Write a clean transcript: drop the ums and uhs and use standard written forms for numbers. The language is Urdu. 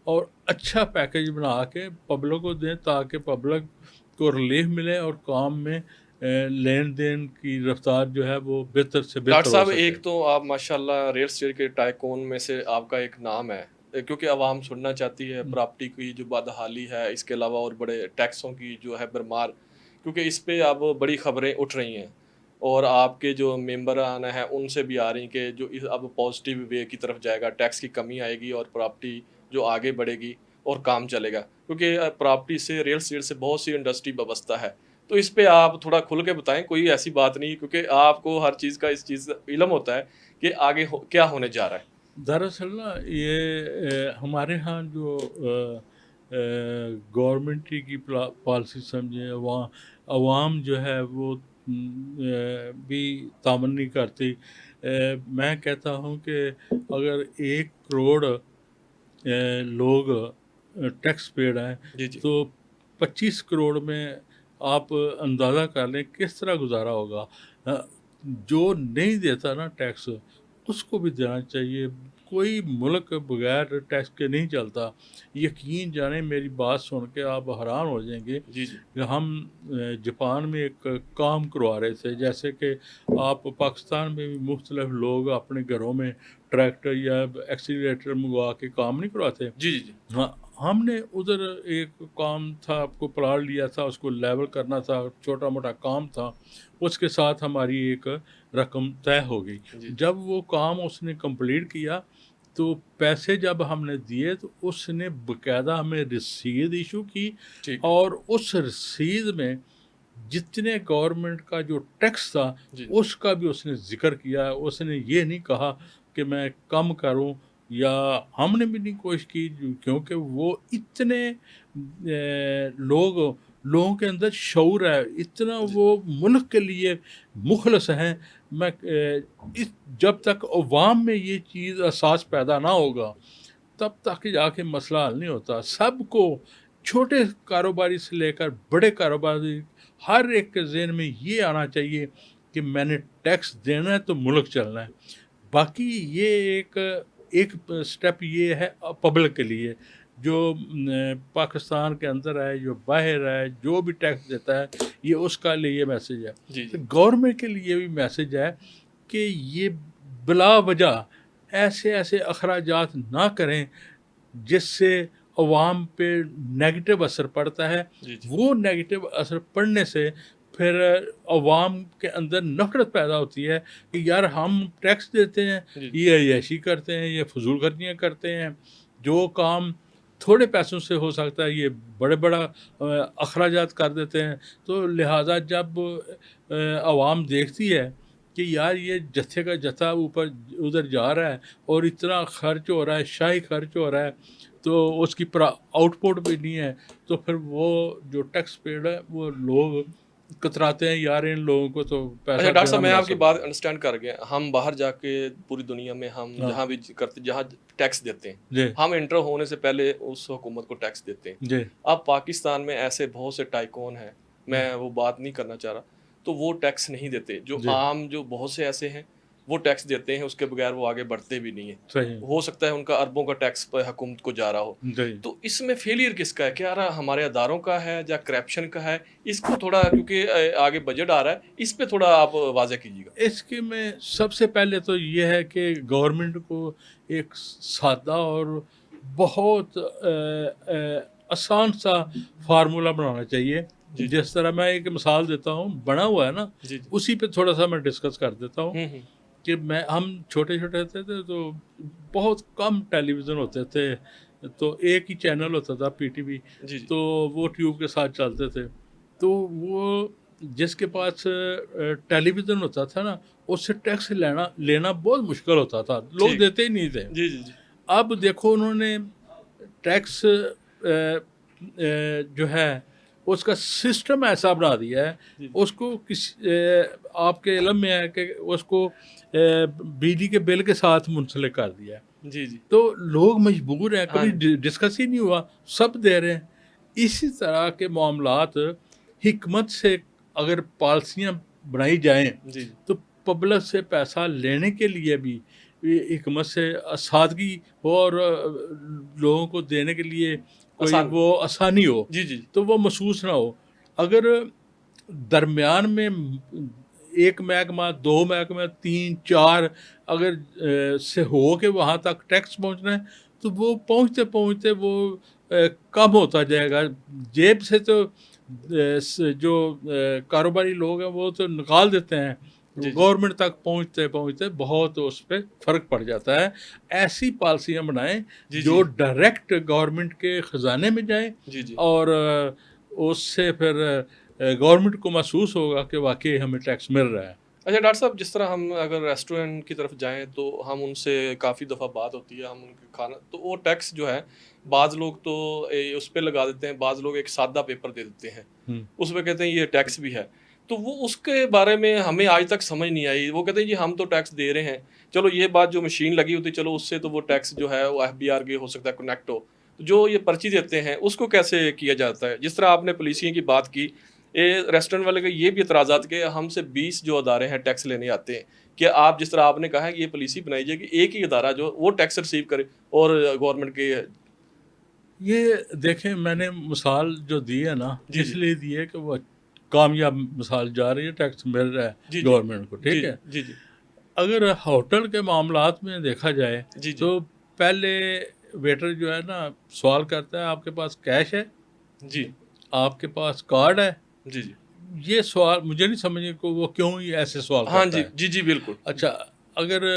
اور اچھا پیکج بنا کے پبلک کو دیں تاکہ پبلک کو ریلیف ملے اور کام میں لین دین کی رفتار جو ہے وہ بہتر سے بہتر ڈاکٹر ہو صاحب سکے۔ ایک تو آپ ماشاءاللہ ریل اسٹیٹ کے ٹائکون میں سے آپ کا ایک نام ہے، کیونکہ عوام سننا چاہتی ہے پراپرٹی کی جو بدحالی ہے، اس کے علاوہ اور بڑے ٹیکسوں کی جو ہے برمار، کیونکہ اس پہ اب بڑی خبریں اٹھ رہی ہیں اور آپ کے جو ممبران ہیں ان سے بھی آ رہی ہیں کہ جو اب پازیٹیو وے کی طرف جائے گا، ٹیکس کی کمی آئے گی اور پراپرٹی جو آگے بڑھے گی اور کام چلے گا، کیونکہ پراپرٹی سے ریل اسٹیٹ سے بہت سی انڈسٹری وابستہ ہے۔ تو اس پہ آپ تھوڑا کھل کے بتائیں، کوئی ایسی بات نہیں، کیونکہ آپ کو ہر چیز کا اس چیز علم ہوتا ہے کہ آگے کیا ہونے جا رہا ہے۔ دراصل نا یہ ہمارے ہاں جو گورنمنٹ کی پالیسی سمجھیں عوام جو ہے وہ بھی تعامل نہیں کرتی۔ میں کہتا ہوں کہ اگر 1 کروڑ لوگ ٹیکس پیڈ ہیں جی جی تو 25 کروڑ میں آپ اندازہ کر لیں کس طرح گزارا ہوگا۔ جو نہیں دیتا نا ٹیکس اس کو بھی دینا چاہیے۔ کوئی ملک بغیر ٹیکس کے نہیں چلتا۔ یقین جانیں میری بات سن کے آپ حیران ہو جائیں گے جی جی کہ ہم جاپان میں ایک کام کروا رہے تھے، جیسے کہ آپ پاکستان میں بھی مختلف لوگ اپنے گھروں میں ٹریکٹر یا ایکسیلیٹر منگوا کے کام نہیں کرواتے۔ جی جی جی ہاں، ہم نے ادھر ایک کام تھا، آپ کو پلاٹ لیا تھا، اس کو لیول کرنا تھا، چھوٹا موٹا کام تھا، اس کے ساتھ ہماری ایک رقم طے ہو گئی۔ جی جب وہ کام اس نے کمپلیٹ کیا تو پیسے جب ہم نے دیے تو اس نے باقاعدہ ہمیں رسید ایشو کی، ٹھیک ہے اور اس رسید میں جتنے گورنمنٹ کا جو ٹیکس تھا جی اس کا بھی اس نے ذکر کیا۔ اس نے یہ نہیں کہا کہ میں کم کروں، یا ہم نے بھی نہیں کوشش کی، کیونکہ وہ اتنے لوگوں کے اندر شعور ہے، اتنا جی وہ ملک کے لیے مخلص ہیں۔ میں جب تک عوام میں یہ چیز احساس پیدا نہ ہوگا تب تک جا کے مسئلہ حل نہیں ہوتا۔ سب کو، چھوٹے کاروباری سے لے کر بڑے کاروباری، ہر ایک کے ذہن میں یہ آنا چاہیے کہ میں نے ٹیکس دینا ہے تو ملک چلنا ہے۔ باقی یہ ایک سٹیپ یہ ہے پبلک کے لیے، جو پاکستان کے اندر ہے، جو باہر ہے، جو بھی ٹیکس دیتا ہے، یہ اس کا لیے میسیج ہے۔ جی تو جی گورنمنٹ کے لیے بھی میسیج ہے کہ یہ بلا وجہ ایسے اخراجات نہ کریں جس سے عوام پہ نیگیٹو اثر پڑتا ہے۔ جی جی وہ نیگیٹو اثر پڑنے سے پھر عوام کے اندر نفرت پیدا ہوتی ہے کہ یار ہم ٹیکس دیتے ہیں، جی یہ عیاشی کرتے ہیں، یہ فضول خرچیاں کرتے ہیں، جو کام تھوڑے پیسوں سے ہو سکتا ہے یہ بڑا اخراجات کر دیتے ہیں۔ تو لہٰذا جب عوام دیکھتی ہے کہ یار یہ جتھے کا جتھا اوپر ادھر جا رہا ہے اور اتنا خرچ ہو رہا ہے، شاہی خرچ ہو رہا ہے، تو اس کی آؤٹ پٹ بھی نہیں ہے، تو پھر وہ جو ٹیکس پیڈ ہے وہ لوگ کتراتے ہیں، یار ان لوگوں کو تو اچھا پیسہ ڈاکٹر دینا صاحب، میں آپ کی مناسب بات نہیں ہے۔ انڈرسٹینڈ کر گیا۔ ہم باہر جا کے پوری دنیا میں ہم ہاں جہاں بھی کرتے، جہاں ٹیکس دیتے ہیں، جی ہم انٹر ہونے سے پہلے اس حکومت کو ٹیکس دیتے ہیں۔ جی اب پاکستان میں ایسے بہت سے ٹائکون ہیں، میں وہ بات نہیں کرنا چاہ رہا، تو وہ ٹیکس نہیں دیتے۔ جو جی عام جو بہت سے ایسے ہیں وہ ٹیکس دیتے ہیں، اس کے بغیر وہ آگے بڑھتے بھی نہیں ہیں۔ صحیح ہو سکتا ہے ان کا اربوں کا ٹیکس پہ حکومت کو جا رہا ہو۔ جی۔ تو اس میں فیلئر کس کا ہے؟ کیا رہا ہمارے اداروں کا ہے یا کرپشن کا ہے؟ اس کو تھوڑا، کیونکہ آگے بجٹ آ رہا ہے، اس پہ تھوڑا آپ واضح کیجیے گا۔ اس کے میں سب سے پہلے تو یہ ہے کہ گورنمنٹ کو ایک سادہ اور بہت آسان سا فارمولہ بنانا چاہیے۔ جی جی جس طرح میں ایک مثال دیتا ہوں، بنا ہوا ہے نا، جی جی اسی پہ تھوڑا سا میں ڈسکس کر دیتا ہوں ہوں کہ ہم چھوٹے ہوتے تھے تو بہت کم ٹیلی ویژن ہوتے تھے، تو ایک ہی چینل ہوتا تھا پی ٹی وی، جی جی تو وہ ٹیوب کے ساتھ چلتے تھے۔ تو وہ جس کے پاس ٹیلی ویژن ہوتا تھا نا، اس سے ٹیکس لینا بہت مشکل ہوتا تھا، لوگ ٹھیک دیتے ہی نہیں تھے۔ جی جی جی اب دیکھو انہوں نے ٹیکس جو ہے اس کا سسٹم ایسا بنا دیا ہے، جی اس کو آپ کے علم میں ہے کہ اس کو بجلی کے بل کے ساتھ منسلک کر دیا ہے، جی جی تو لوگ مجبور ہیں، ہاں کبھی ڈسکس ہی نہیں ہوا، سب دے رہے ہیں۔ اسی طرح کے معاملات حکمت سے اگر پالیسیاں بنائی جائیں جی جی تو پبلک سے پیسہ لینے کے لیے بھی حکمت سے سادگی ہو اور لوگوں کو دینے کے لیے کوئی آسان وہ آسانی ہو، جی جی تو وہ محسوس نہ ہو. اگر درمیان میں ایک محکمہ، دو محکمہ، تین چار اگر سے ہو کے وہاں تک ٹیکس پہنچنا ہے تو وہ پہنچتے پہنچتے وہ کم ہوتا جائے گا. جیب سے تو جو کاروباری لوگ ہیں وہ تو نکال دیتے ہیں، جی گورنمنٹ تک پہنچتے پہنچتے بہت اس پہ فرق پڑ جاتا ہے. ایسی پالیسیاں بنائیں جی جو جی ڈائریکٹ گورنمنٹ کے خزانے میں جائیں جی جی اور اس سے پھر گورنمنٹ کو محسوس ہوگا کہ واقعی ہمیں ٹیکس مل رہا ہے. اچھا ڈاکٹر صاحب، جس طرح ہم اگر ریسٹورینٹ کی طرف جائیں تو ہم ان سے کافی دفعہ بات ہوتی ہے، ہم ان کے کھانا تو وہ ٹیکس جو ہے بعض لوگ تو اس پہ لگا دیتے ہیں، بعض لوگ ایک سادہ پیپر دے دیتے ہیں، اس پہ کہتے ہیں یہ ٹیکس بھی ہے. تو وہ اس کے بارے میں ہمیں آج تک سمجھ نہیں آئی. وہ کہتے ہیں جی ہم تو ٹیکس دے رہے ہیں، چلو یہ بات جو مشین لگی ہوتی ہے چلو اس سے تو وہ ٹیکس جو ہے وہ FBR کے ہو سکتا ہے کنیکٹ ہو. جو یہ پرچی دیتے ہیں اس کو کیسے کیا جاتا ہے؟ جس طرح آپ نے پولیسیوں کی بات کی، ریسٹورینٹ والے کا یہ بھی اعتراضات کہ ہم سے 20 جو ادارے ہیں ٹیکس لینے آتے ہیں، کہ آپ جس طرح آپ نے کہا ہے کہ یہ پالیسی بنائی جائے کہ ایک ہی ادارہ جو وہ ٹیکس ریسیو کرے اور گورنمنٹ کے. یہ دیکھیں میں نے مثال جو دی ہے نا جی اس جی لیے دی ہے کہ وہ کامیاب مثال جا رہی ہے، ٹیکس مل رہا جی ہے جی گورنمنٹ کو، جی ٹھیک ہے. جی جی اگر ہوٹل کے معاملات میں دیکھا جائے جی جی تو پہلے ویٹر جو ہے نا سوال کرتا ہے آپ کے پاس کیش ہے، جی آپ کے پاس کارڈ ہے. جی جی یہ سوال مجھے نہیں سمجھ کہ وہ کیوں ایسے سوال ہاں کرتا جی ہے. جی جی بالکل. اچھا اگر